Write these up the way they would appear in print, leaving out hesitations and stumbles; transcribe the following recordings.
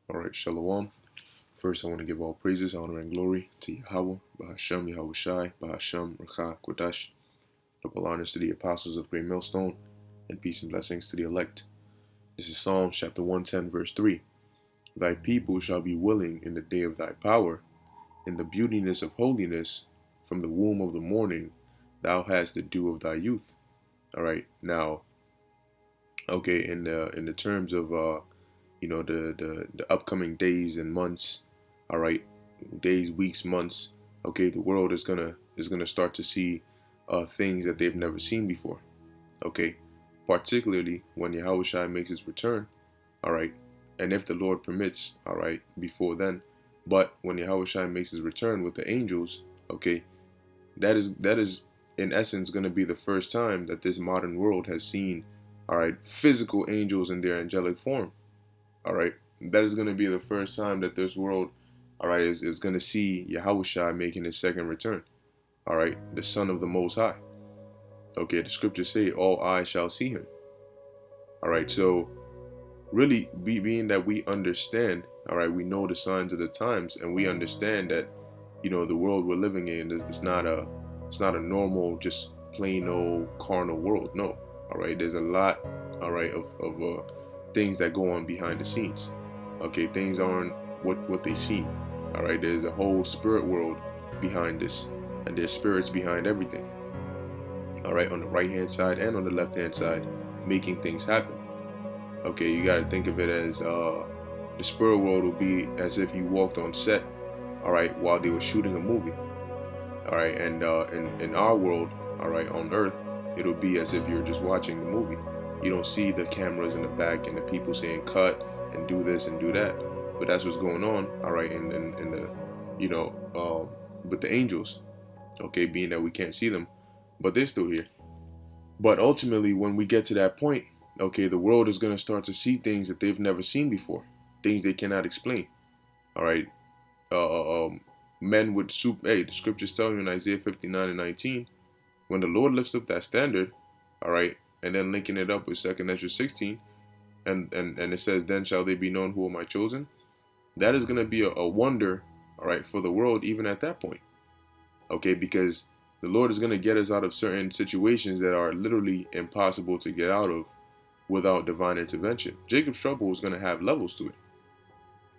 All right, Shalom. First, I want to give all praises, honor, and glory to Yahweh, Bahashem, Yahweh Shai, Bahashem, Racha, Kodash. Double honors to the apostles of Great Millstone, and peace and blessings to the elect. This is Psalms chapter 110, verse 3. Thy people shall be willing in the day of thy power, in the beautiness of holiness, from the womb of the morning, thou hast the dew of thy youth. All right, now, okay, in the terms of the upcoming days and months, all right, days, weeks, months, okay, the world is gonna start to see things that they've never seen before, okay, particularly when Yahushua makes his return, all right, and if the Lord permits, all right, before then, but when Yahushua makes his return with the angels, okay, that is in essence going to be the first time that this modern world has seen, all right, physical angels in their angelic form. All right, that is going to be the first time that this world, all right, is going to see Yahushua making his second return. All right, the Son of the Most High. Okay, the scriptures say all eyes shall see him. All right, so really being that we understand, all right, we know the signs of the times, and we understand that the world we're living in it's not a normal, just plain old carnal world. No, all right, there's a lot, all right, of things that go on behind the scenes. Okay, things aren't what they seem. All right, there's a whole spirit world behind this, and there's spirits behind everything. All right, on the right hand side and on the left hand side, making things happen. Okay, you got to think of it as the spirit world will be as if you walked on set, all right, while they were shooting a movie. All right, and in our world, all right, on Earth, it'll be as if you're just watching the movie. You don't see the cameras in the back and the people saying cut and do this and do that. But that's what's going on, all right, in the, with the angels, okay, being that we can't see them, but they're still here. But ultimately, when we get to that point, okay, the world is going to start to see things that they've never seen before, things they cannot explain, all right. Men with soup. Hey, the scriptures tell you in Isaiah 59 and 19, when the Lord lifts up that standard, all right, and then linking it up with 2nd Ezra 16, and it says, then shall they be known who are my chosen. That is going to be a wonder, all right, for the world even at that point, okay, because the Lord is going to get us out of certain situations that are literally impossible to get out of without divine intervention. Jacob's trouble is going to have levels to it.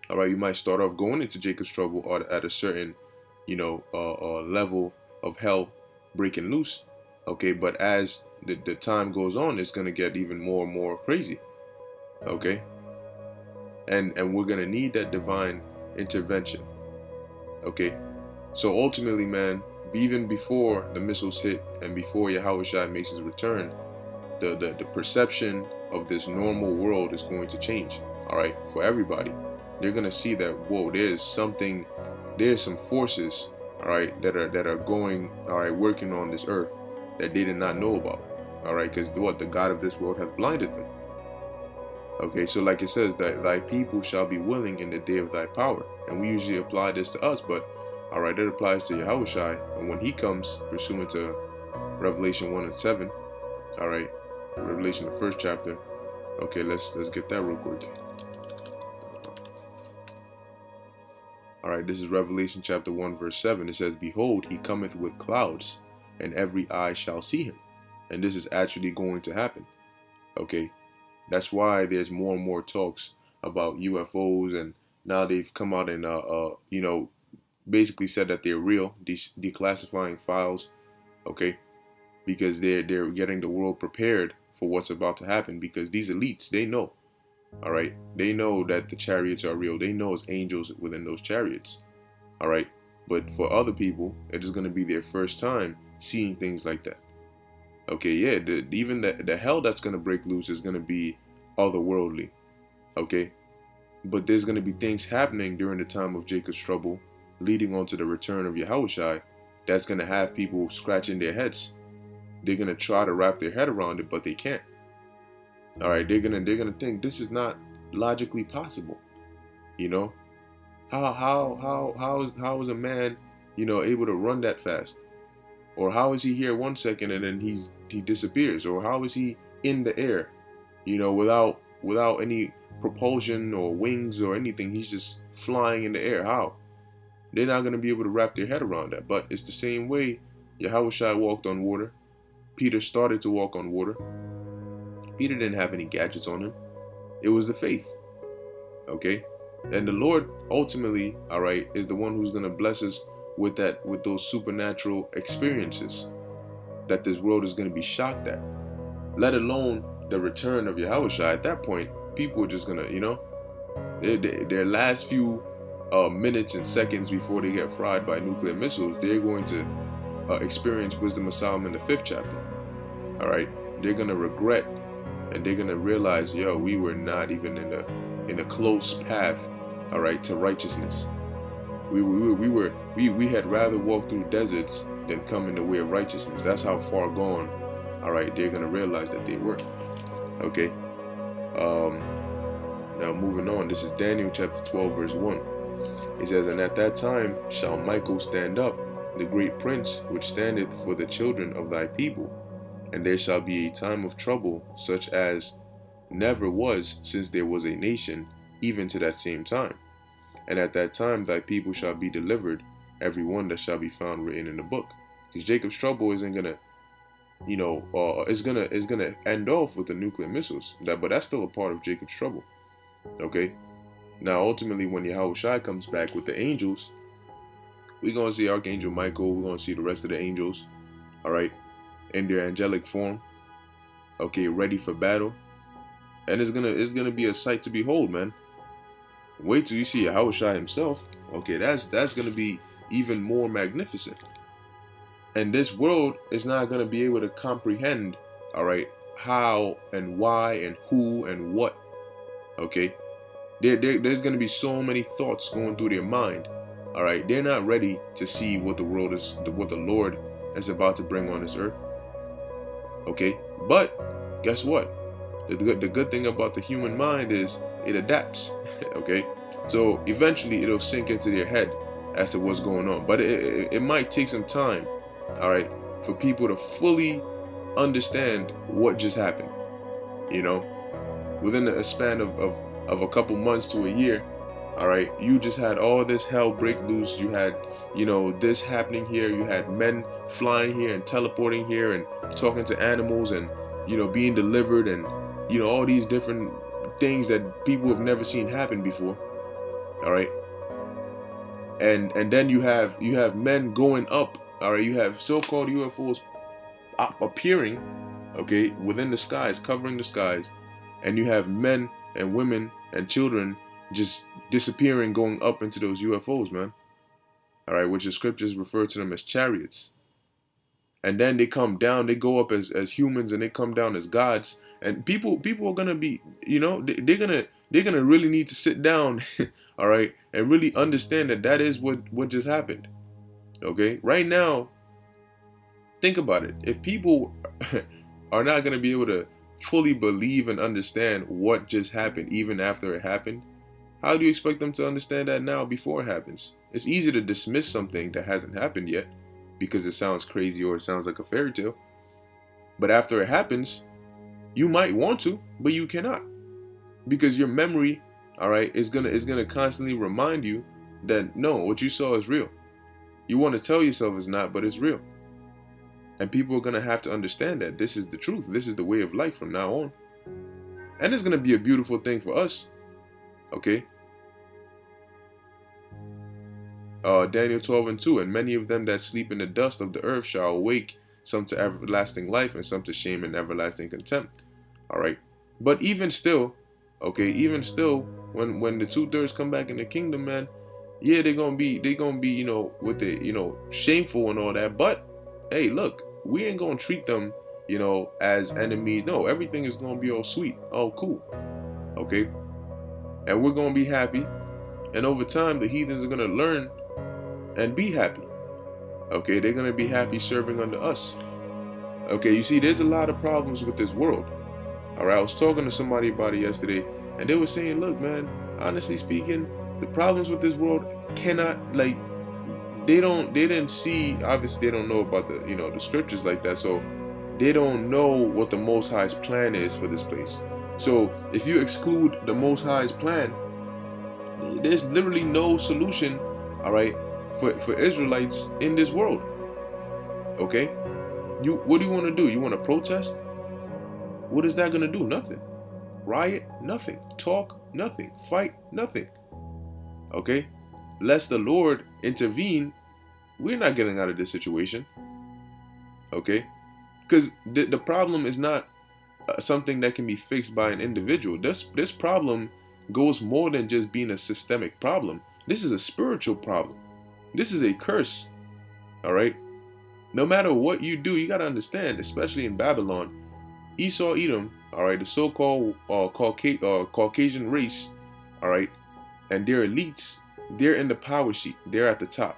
All right, you might start off going into Jacob's trouble at a certain, level of hell breaking loose. Okay, but as the time goes on, it's gonna get even more and more crazy. Okay, and we're gonna need that divine intervention. Okay, so ultimately, man, even before the missiles hit and before Yahushua makes his return, the perception of this normal world is going to change. All right, for everybody. They're gonna see that, whoa, there's some forces, all right, that are going, all right, working on this earth that they did not know about, all right, because what the God of this world has blinded them. Okay, so like it says that thy people shall be willing in the day of thy power, and we usually apply this to us, but all right, it applies to Yahushua, and when he comes, pursuant to Revelation 1 and 7, all right, Revelation the first chapter. Okay, let's get that real quick. All right, this is Revelation chapter 1, verse 7. It says, behold, he cometh with clouds, and every eye shall see him. And this is actually going to happen. Okay, that's why there's more and more talks about UFOs, and now they've come out and, basically said that they're real, declassifying files, okay, because they're getting the world prepared for what's about to happen, because these elites, they know. All right, they know that the chariots are real. They know it's angels within those chariots. All right, but for other people, it is going to be their first time seeing things like that. Okay, yeah, even the hell that's going to break loose is going to be otherworldly. Okay, but there's going to be things happening during the time of Jacob's trouble, leading on to the return of Yahushua, that's going to have people scratching their heads. They're going to try to wrap their head around it, but they can't. All right, they're gonna think this is not logically possible. You know, how is a man, able to run that fast? Or how is he here 1 second and then he disappears? Or how is he in the air, without without any propulsion or wings or anything. He's just flying in the air. How? They're not going to be able to wrap their head around that. But it's the same way Yahushua walked on water. Peter started to walk on water. Peter didn't have any gadgets on him. It was the faith. Okay? And the Lord ultimately, all right, is the one who's going to bless us with those supernatural experiences that this world is going to be shocked at. Let alone the return of Yahushua. At that point, people are just going to, their last few minutes and seconds before they get fried by nuclear missiles, they're going to experience Wisdom of Solomon, the 5th chapter. All right? They're going to regret, and they're going to realize, yo, we were not even in a close path, all right, to righteousness. We had rather walk through deserts than come in the way of righteousness. That's how far gone, all right, they're going to realize that they were. Okay? Now moving on, this is Daniel chapter 12, verse 1. It says, "And at that time shall Michael stand up, the great prince, which standeth for the children of thy people. And there shall be a time of trouble, such as never was since there was a nation, even to that same time. And at that time thy people shall be delivered, every one that shall be found written in the book." Because Jacob's trouble isn't gonna, it's gonna end off with the nuclear missiles. But that's still a part of Jacob's trouble. Okay. Now ultimately, when Yahushua comes back with the angels, we're gonna see Archangel Michael. We're gonna see the rest of the angels. All right, in their angelic form. Okay, ready for battle. And it's gonna be a sight to behold, man. Wait till you see Yahushua himself. Okay, that's gonna be even more magnificent. And this world is not gonna be able to comprehend, all right, how and why and who and what. Okay, there's gonna be so many thoughts going through their mind. All right, they're not ready to see what the Lord is about to bring on this earth. Okay, but guess what? The good thing about the human mind is it adapts. Okay, so eventually it'll sink into their head as to what's going on. But it might take some time, all right, for people to fully understand what just happened. Within a span of a couple months to a year, all right, you just had all this hell break loose. You had, this happening here. You had men flying here and teleporting here and talking to animals and, being delivered and, all these different things that people have never seen happen before. All right. And then you have men going up. All right. You have so-called UFOs appearing, okay, within the skies, covering the skies. And you have men and women and children just disappearing, going up into those UFOs, man. All right, which the scriptures refer to them as chariots. And then they come down, they go up as humans, and they come down as gods. And people are gonna be, they're gonna really need to sit down, all right, and really understand that is what just happened. Okay, right now, think about it. If people are not gonna be able to fully believe and understand what just happened, even after it happened, how do you expect them to understand that now before it happens? It's easy to dismiss something that hasn't happened yet because it sounds crazy or it sounds like a fairy tale. But after it happens, you might want to, but you cannot, because your memory, all right, is gonna constantly remind you that no, what you saw is real. You want to tell yourself it's not, but it's real. And people are gonna have to understand that this is the truth. This is the way of life from now on. And it's gonna be a beautiful thing for us. Okay. Daniel 12:2, "And many of them that sleep in the dust of the earth shall awake, some to everlasting life and some to shame and everlasting contempt." All right. But even still, okay, when the 2/3 come back in the kingdom, man, yeah, they're gonna be, with the, shameful and all that. But hey, look, we ain't gonna treat them, as enemies. No, everything is gonna be all sweet, all cool. Okay. And we're gonna be happy. And over time, the heathens are gonna learn and be happy. Okay, they're gonna be happy serving under us. Okay, you see, there's a lot of problems with this world. All right, I was talking to somebody about it yesterday, and they were saying, look, man, honestly speaking, the problems with this world cannot, they didn't see, obviously they don't know about the, the scriptures like that, so they don't know what the Most High's plan is for this place. So if you exclude the Most High's plan, there's literally no solution, all right, for Israelites in this world. Okay, what do you want to do? You want to protest? What is that gonna do? Nothing. Riot? Nothing. Talk? Nothing. Fight? Nothing. Okay, lest the Lord intervene, we're not getting out of this situation. Okay, because the problem is not something that can be fixed by an individual. This problem goes more than just being a systemic problem. This is a spiritual problem. This is a curse. All right. No matter what you do, you got to understand, especially in Babylon, Esau, Edom, all right, the so-called Caucasian race, all right, and their elites, they're in the power seat. They're at the top.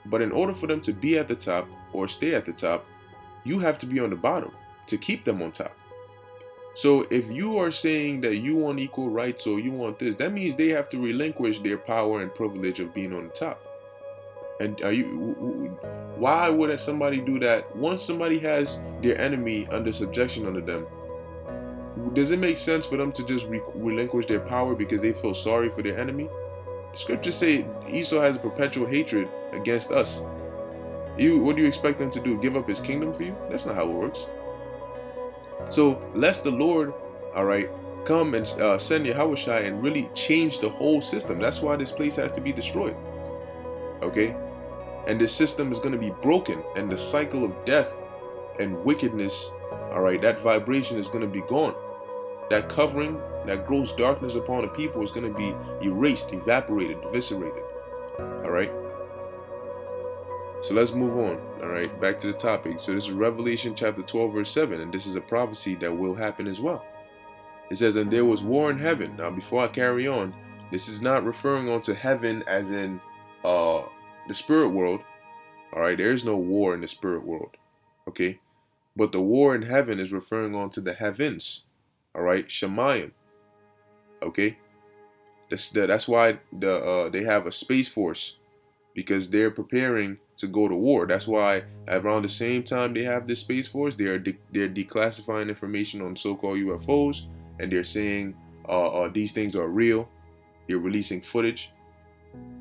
But in order for them to be at the top or stay at the top, you have to be on the bottom to keep them on top. So if you are saying that you want equal rights or you want this, that means they have to relinquish their power and privilege of being on the top. And why would somebody do that once somebody has their enemy under subjection under them? Does it make sense for them to just relinquish their power because they feel sorry for their enemy? The scriptures say Esau has a perpetual hatred against us. What do you expect them to do? Give up his kingdom for you? That's not how it works. So lest the Lord, all right, come and send Yahushua and really change the whole system. That's why this place has to be destroyed. Okay, and this system is going to be broken, and the cycle of death and wickedness, all right, that vibration is going to be gone. That covering that grows darkness upon the people is going to be erased, evaporated, eviscerated. All right. So let's move on. All right, back to the topic. So this is Revelation chapter 12, verse 7, and this is a prophecy that will happen as well. It says, and there was war in heaven. Now, before I carry on, this is not referring on to heaven as in the spirit world. All right, there is no war in the spirit world. Okay, but the war in heaven is referring on to the heavens. All right, Shemayim. Okay, that's why they have a space force, because they're preparing to go to war. That's why around the same time they have this space force, they're declassifying information on so-called UFOs, and they're saying these things are real. They're releasing footage.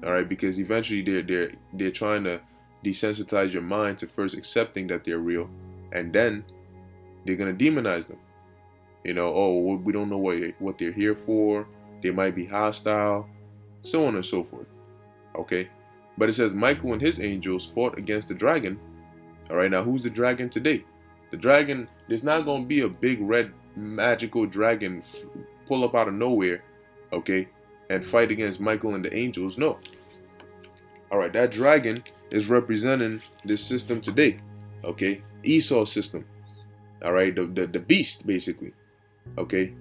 All right, because eventually they're trying to desensitize your mind to first accepting that they're real, and then they're gonna demonize them. You know, oh, we don't know what they're here for. They might be hostile, so on and so forth. Okay. But it says Michael and his angels fought against the dragon. All right, now who's the dragon today? The dragon, there's not going to be a big red magical dragon pull up out of nowhere, okay, and fight against Michael and the angels. No. All right, that dragon is representing this system today, okay, Esau's system. All right, the beast basically, okay.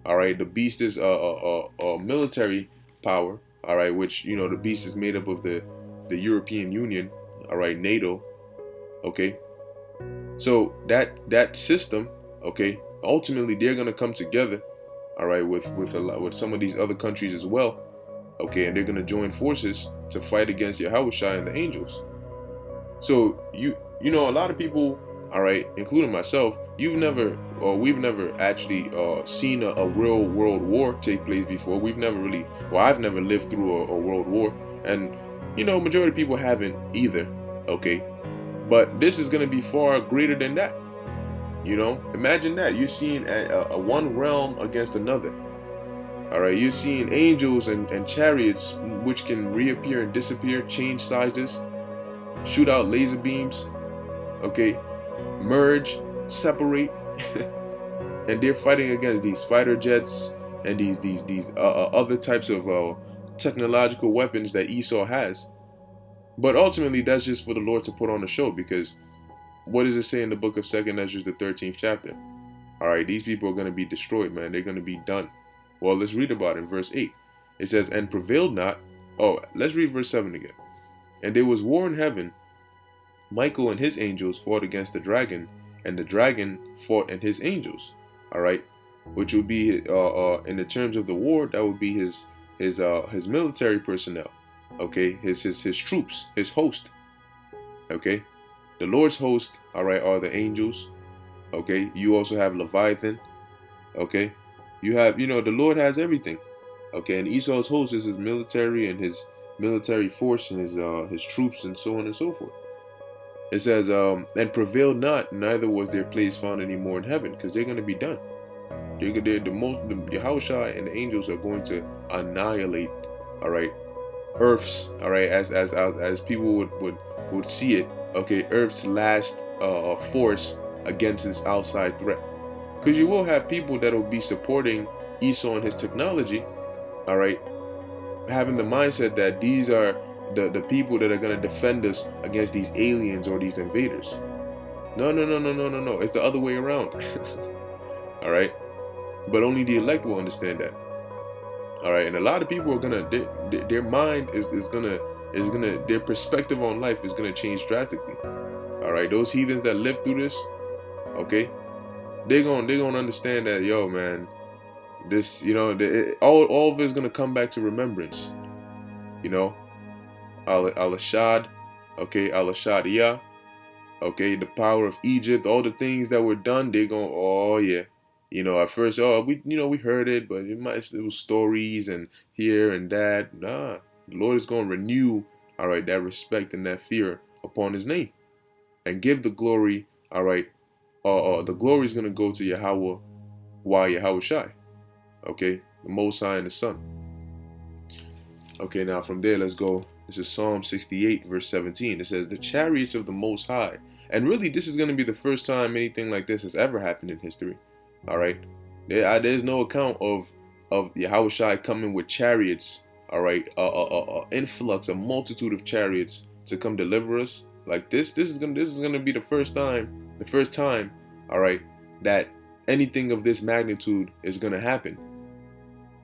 All right, the beast is a military power. All right, which, you know, the beast is made up of the European Union, all right, NATO, okay. So that system, okay, ultimately they're gonna come together, all right, with some of these other countries as well, okay, and they're gonna join forces to fight against Yahushua and the angels. So you know, a lot of people, all right, including myself, we've never actually seen a real world war take place before. We've never really, well, I've never lived through a world war, and you know, majority of people haven't either, okay. But this is going to be far greater than that. You know, imagine that you're seeing a one realm against another. All right, you're seeing angels and chariots which can reappear and disappear, change sizes, shoot out laser beams, okay, merge, separate, and they're fighting against these fighter jets and these other types of technological weapons that Esau has. But ultimately, that's just for the Lord to put on the show, because what does it say in the book of 2nd Ezra, the 13th chapter? All right, these people are going to be destroyed, man. They're going to be done. Well, let's read about it in verse 8. It says, and prevailed not. Oh, let's read verse 7 again. And there was war in heaven. Michael and his angels fought against the dragon, and the dragon fought and his angels. All right, which would be in the terms of the war, that would be his military personnel. Okay, his troops, his host. Okay, the Lord's host, all right, are the angels. Okay, you also have Leviathan. Okay, You have, the Lord has everything. Okay, and Esau's host is his military and his military force and his troops and so on and so forth. It says, and prevailed not, neither was their place found anymore in heaven, because they're going to be done. They're the Yahushua and the angels are going to annihilate, all right, Earth's, all right, as people would see it, okay, Earth's last force against this outside threat. Because you will have people that will be supporting Esau and his technology, all right, having the mindset that these are the people that are going to defend us against these aliens or these invaders. No, no, no, no, no, no, no. It's the other way around. All right, but only the elect will understand that. All right, and a lot of people are gonna their mind is gonna their perspective on life is gonna change drastically. All right, those heathens that live through this, okay, they're gonna understand that, yo, man, this, all of it is gonna come back to remembrance. Al-Ashad, okay, Al-Ashadiyah, okay, the power of Egypt, all the things that were done, they're going, oh yeah. At first, we heard it, but it was stories and here and that. Nah, the Lord is going to renew, all right, that respect and that fear upon his name and give the glory, all right. The glory is going to go to Yahweh, Yahushai, okay, the Most High and the Son. Okay, now from there, let's go. This is Psalm 68, verse 17. It says, the chariots of the Most High. And really, this is going to be the first time anything like this has ever happened in history. All right. There's no account of Yahushai coming with chariots. All right. Influx, a multitude of chariots to come deliver us. Like this is gonna be the first time. All right, that anything of this magnitude is gonna happen,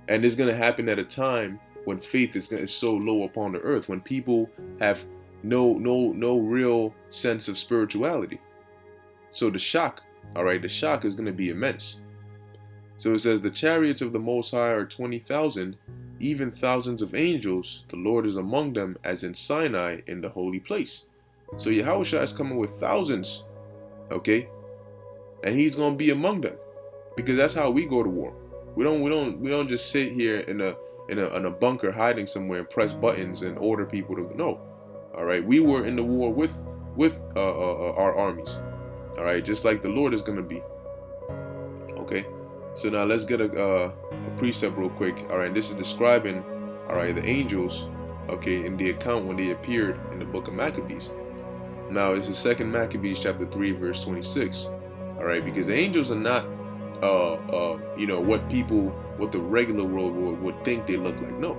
and it's gonna happen at a time when faith is so low upon the earth, when people have no real sense of spirituality. So the shock, all right, the shock is going to be immense. So it says, the chariots of the Most High are 20,000, even thousands of angels. The Lord is among them as in Sinai in the holy place. So Yahushua is coming with thousands, okay, and he's going to be among them, because that's how we go to war. We don't just sit here in a bunker hiding somewhere and press buttons and order people to no. All right, we were in the war with our armies. All right, just like the Lord is going to be. Okay, so now let's get a precept real quick. All right, this is describing, all right, the angels, okay, in the account when they appeared in the book of Maccabees. Now it's the second Maccabees chapter 3 verse 26. All right, because the angels are not what the regular world would think they look like. No,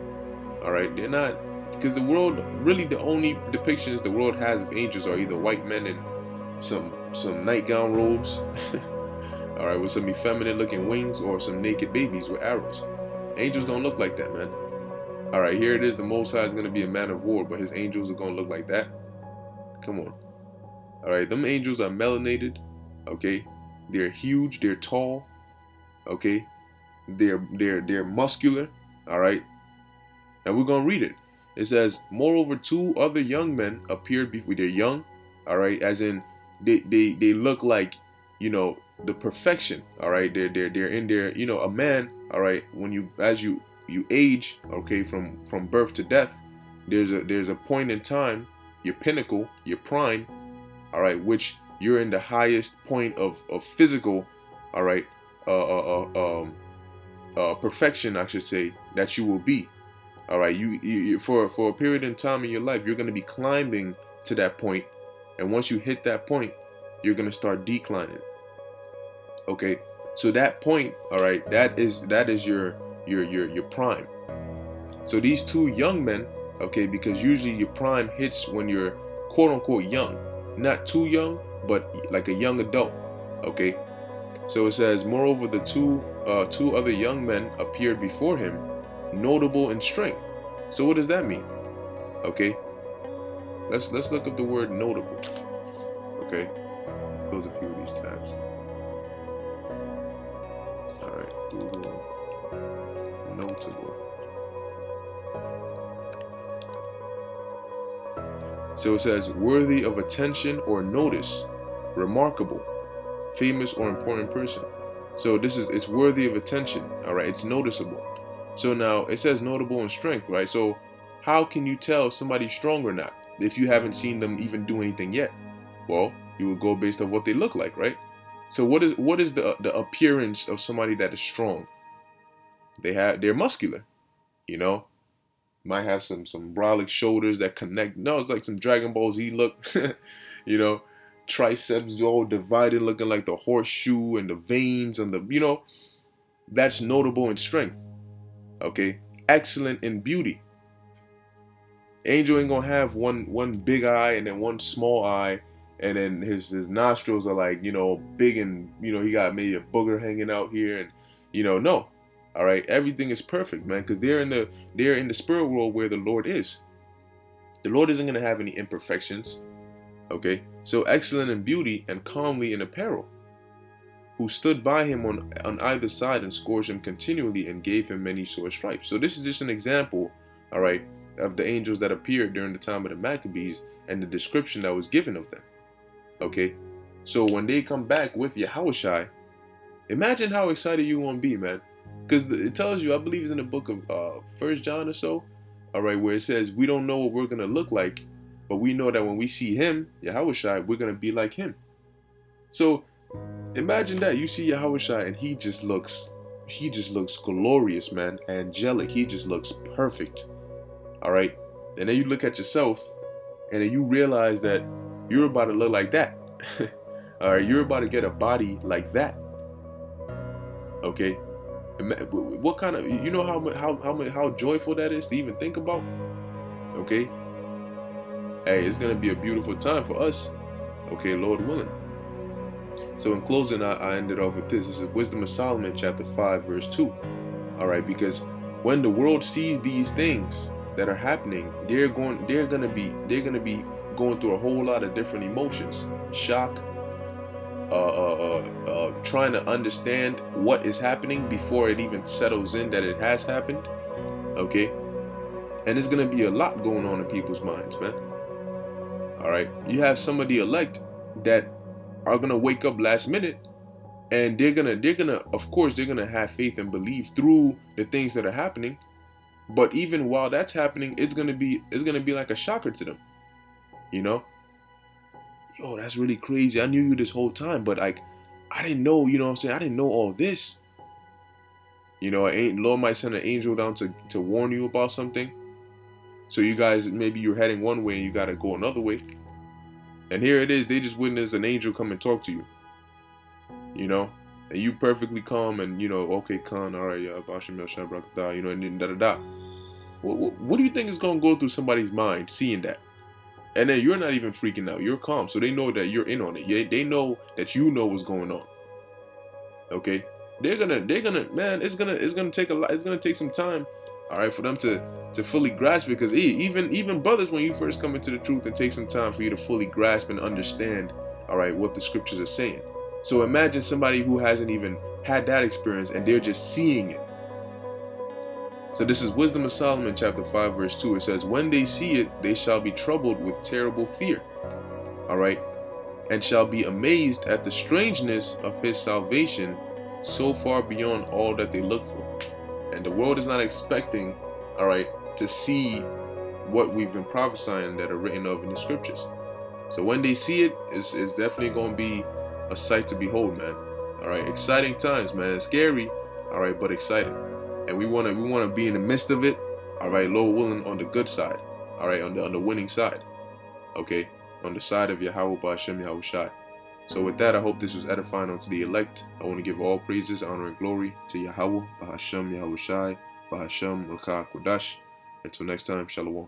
all right, they're not, because the world, really the only depictions the world has of angels are either white men in some nightgown robes, all right, with some effeminate looking wings, or some naked babies with arrows. Angels don't look like that, man. All right, here it is. The Most High is going to be a man of war, but his angels are going to look like that. Come on. All right, them angels are melanated, okay? They're huge, they're tall, okay? They're muscular, all right? And we're going to read it. It says, moreover, 2 other young men appeared before. They're young, all right? As in, they look like, the perfection, all right? They're in there, a man, all right? When as you age, okay, from birth to death, there's a point in time, your pinnacle, your prime, all right, which you're in the highest point of physical, all right, perfection, I should say, that you will be. All right, you for a period in time in your life, you're going to be climbing to that point, and once you hit that point, you're going to start declining. Okay, so that point, all right, that is your prime. So these 2 young men, okay, because usually your prime hits when you're quote unquote young, not too young, but like a young adult. Okay, so it says, moreover, the two other young men appeared before him, notable in strength. So what does that mean? Okay, let's look up the word notable. Okay, close a few of these tabs. All right, Google notable. So it says, worthy of attention or notice, remarkable, famous or important person. So it's worthy of attention. All right, it's noticeable. So now it says notable in strength, right? So how can you tell if somebody's strong or not if you haven't seen them even do anything yet? Well, you would go based on what they look like, right? So what is the appearance of somebody that is strong? They're muscular, you know. Might have some brolic shoulders that connect. No, it's like some Dragon Ball Z look, you know, triceps all divided, looking like the horseshoe, and the veins and the, you know, that's notable in strength. Okay, excellent in beauty. Angel ain't gonna have one big eye and then one small eye, and then his nostrils are like, you know, big, and you know he got maybe a booger hanging out here, and you know, no. All right, everything is perfect, man, because they're in the spirit world where the Lord is. The Lord isn't gonna have any imperfections. Okay, so excellent in beauty and comely in apparel, who stood by him on either side and scourged him continually and gave him many sore stripes. So this is just an example, all right, of the angels that appeared during the time of the Maccabees and the description that was given of them. Okay, so when they come back with Yahushai, imagine how excited you want to be, man. Because it tells you, I believe it's in the book of 1 John or so, all right, where it says, we don't know what we're going to look like, but we know that when we see him, Yahushai, we're going to be like him. So imagine that you see Yahushai and he just looks glorious, man, angelic. He just looks perfect. All right. And then you look at yourself and then you realize that you're about to look like that. All right. You're about to get a body like that. Okay. What kind of, you know how joyful that is to even think about? Okay. Hey, it's going to be a beautiful time for us. Okay. Lord willing. So in closing, I ended off with this. This is Wisdom of Solomon, chapter 5, verse 2. All right. Because when the world sees these things that are happening, they're gonna be going through a whole lot of different emotions: shock, trying to understand what is happening before it even settles in that it has happened. Okay, and there's gonna be a lot going on in people's minds, man. All right, you have some of the elect that are gonna wake up last minute, and they're gonna of course they're gonna have faith and believe through the things that are happening. But even while that's happening, it's gonna be like a shocker to them, you know. Yo, that's really crazy. I knew you this whole time, but like, I didn't know. You know what I'm saying? I didn't know all this. You know, Lord might send an angel down to warn you about something. So you guys, maybe you're heading one way and you gotta go another way. And here it is. They just witness an angel come and talk to you. You know, and you perfectly calm and you know, okay, Khan, all right, yeah, you know, and then da-da-da. What do you think is gonna go through somebody's mind seeing that? And then you're not even freaking out. You're calm, so they know that you're in on it. They know that you know what's going on. Okay, they're gonna, man. It's gonna take a lot. It's gonna take some time, all right, for them to fully grasp it. Because even brothers, when you first come into the truth, it takes some time for you to fully grasp and understand, all right, what the scriptures are saying. So imagine somebody who hasn't even had that experience and they're just seeing it. So this is Wisdom of Solomon, chapter 5, verse 2. It says, when they see it, they shall be troubled with terrible fear. All right. And shall be amazed at the strangeness of his salvation, so far beyond all that they look for. And the world is not expecting, all right, to see what we've been prophesying that are written of in the scriptures. So when they see it, it's definitely going to be a sight to behold, man. All right. Exciting times, man. It's scary. All right. But exciting. And we want to be in the midst of it, all right, Lord willing, on the good side, all right, on the winning side, okay, on the side of Yahweh Ba'Shem Yahushai. So with that, I hope this was edifying unto the elect. I want to give all praises, honor, and glory to Yahweh Ba'Shem Yahushai, Ba'Shem Rucha Kodash. Until next time, Shalom.